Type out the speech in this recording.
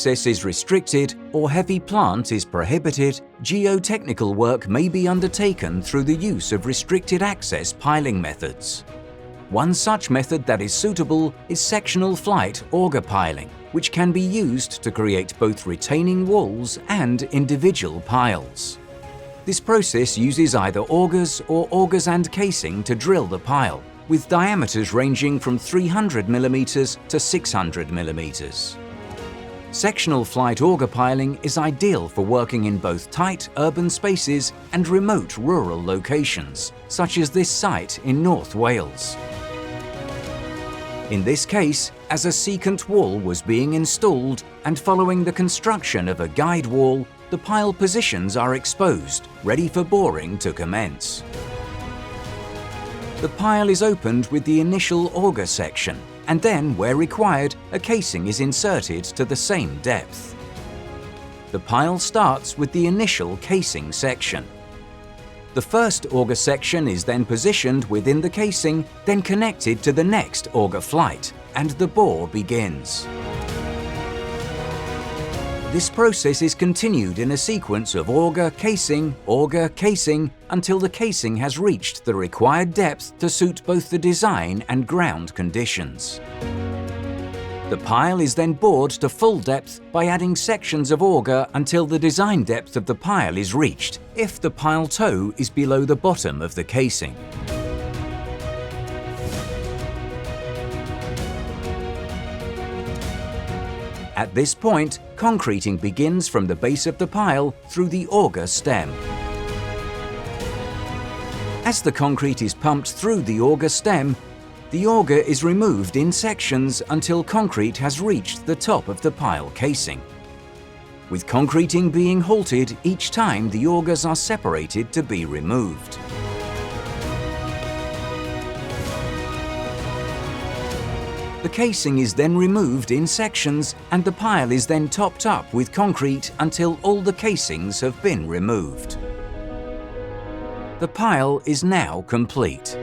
access is restricted or heavy plant is prohibited, geotechnical work may be undertaken through the use of restricted access piling methods. One such method that is suitable is sectional flight auger piling, which can be used to create both retaining walls and individual piles. This process uses either augers or augers and casing to drill the pile, with diameters ranging from 300 mm to 600 mm. Sectional flight auger piling is ideal for working in both tight urban spaces and remote rural locations, such as this site in North Wales. In this case, as a secant wall was being installed and following the construction of a guide wall, the pile positions are exposed, ready for boring to commence. The pile is opened with the initial auger section, and then, where required, a casing is inserted to the same depth. The pile starts with the initial casing section. The first auger section is then positioned within the casing, then connected to the next auger flight, and the bore begins. This process is continued in a sequence of auger, casing, until the casing has reached the required depth to suit both the design and ground conditions. The pile is then bored to full depth by adding sections of auger until the design depth of the pile is reached, if the pile toe is below the bottom of the casing. At this point, concreting begins from the base of the pile through the auger stem. As the concrete is pumped through the auger stem, the auger is removed in sections until concrete has reached the top of the pile casing, with concreting being halted each time the augers are separated to be removed. The casing is then removed in sections and the pile is then topped up with concrete until all the casings have been removed. The pile is now complete.